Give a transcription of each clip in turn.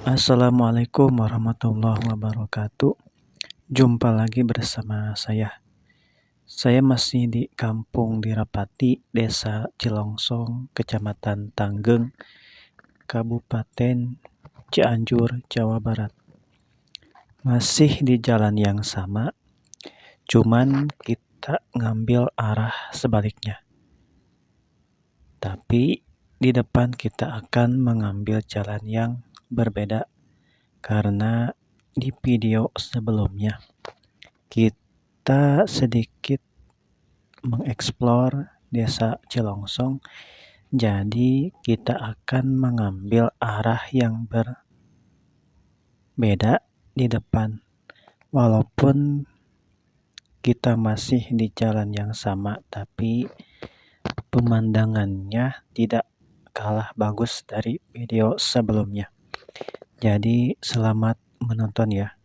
Assalamualaikum warahmatullahi wabarakatuh. Jumpa lagi bersama saya. Saya masih di kampung Dirapati, Desa Cilongsong, Kecamatan Tanggeng, Kabupaten Cianjur, Jawa Barat. Masih di jalan yang sama, cuman kita ngambil arah sebaliknya. Tapi di depan kita akan mengambil jalan yang berbeda karena di video sebelumnya kita sedikit mengeksplor Desa Cilongsong, jadi kita akan mengambil arah yang berbeda di depan. Walaupun kita masih di jalan yang sama, tapi pemandangannya tidak kalah bagus dari video sebelumnya. Jadi selamat menonton ya.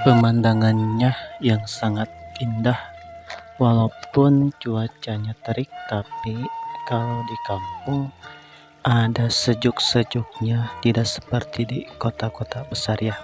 Pemandangannya yang sangat indah, walaupun cuacanya terik, tapi kalau di kampung ada sejuk-sejuknya, tidak seperti di kota-kota besar ya.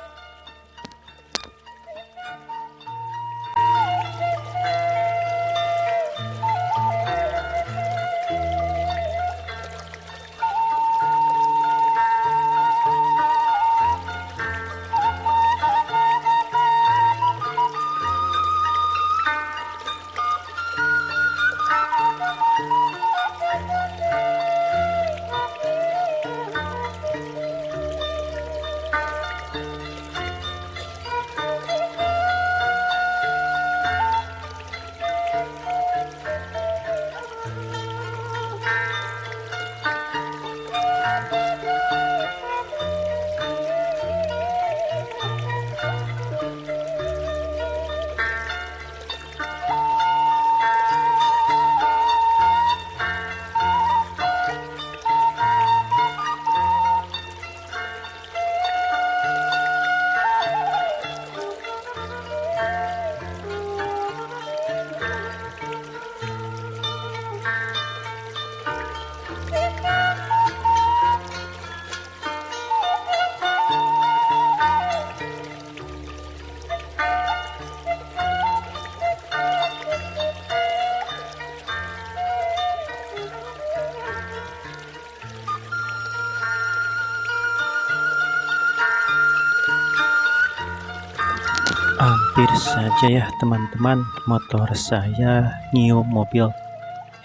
Hampir saja ya teman-teman, motor saya nyium mobil.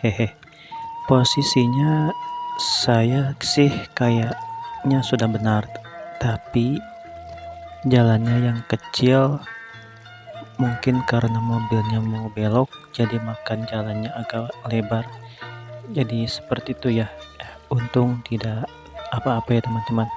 Hehe, posisinya saya sih kayaknya sudah benar, tapi jalannya yang kecil mungkin karena mobilnya mau belok, jadi makan jalannya agak lebar. Jadi seperti itu ya. Untung tidak apa-apa ya teman-teman.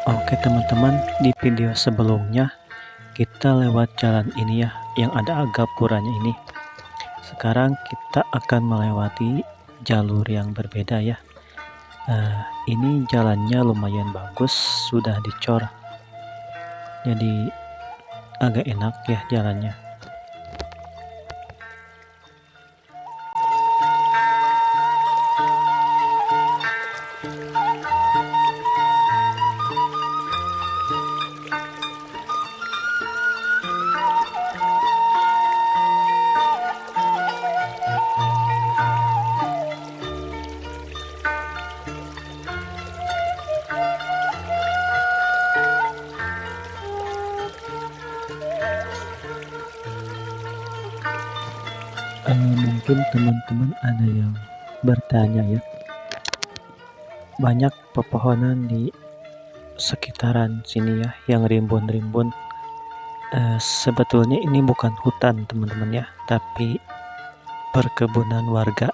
Oke teman-teman, di video sebelumnya kita lewat jalan ini ya, yang ada gapuranya ini. Sekarang kita akan melewati jalur yang berbeda ya. Ini jalannya lumayan bagus, sudah dicor, jadi agak enak ya jalannya. Mungkin teman-teman ada yang bertanya ya, banyak pepohonan di sekitaran sini ya yang rimbun-rimbun. Sebetulnya ini bukan hutan teman-teman ya, tapi perkebunan warga,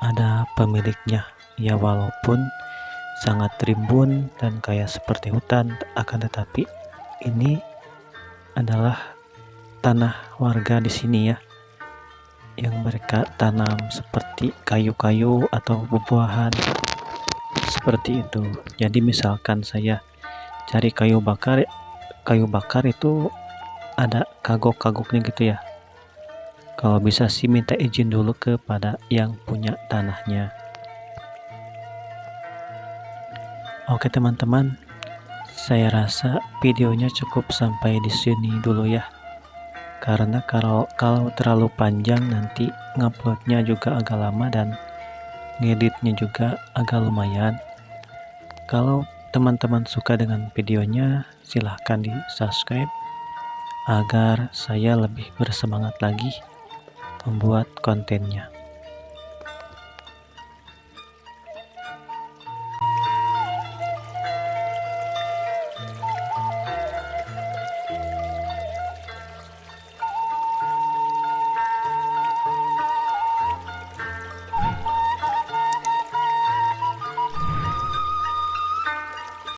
ada pemiliknya ya. Walaupun sangat rimbun dan kayak seperti hutan, akan tetapi ini adalah tanah warga di sini ya, yang mereka tanam seperti kayu-kayu atau buah-buahan seperti itu. Jadi misalkan saya cari kayu bakar itu ada kagok-kagoknya gitu ya. Kalau bisa sih minta izin dulu kepada yang punya tanahnya. Oke teman-teman, saya rasa videonya cukup sampai di sini dulu ya. Karena kalau terlalu panjang nanti nguploadnya juga agak lama dan ngeditnya juga agak lumayan. Kalau teman-teman suka dengan videonya, silahkan di subscribe agar saya lebih bersemangat lagi membuat kontennya.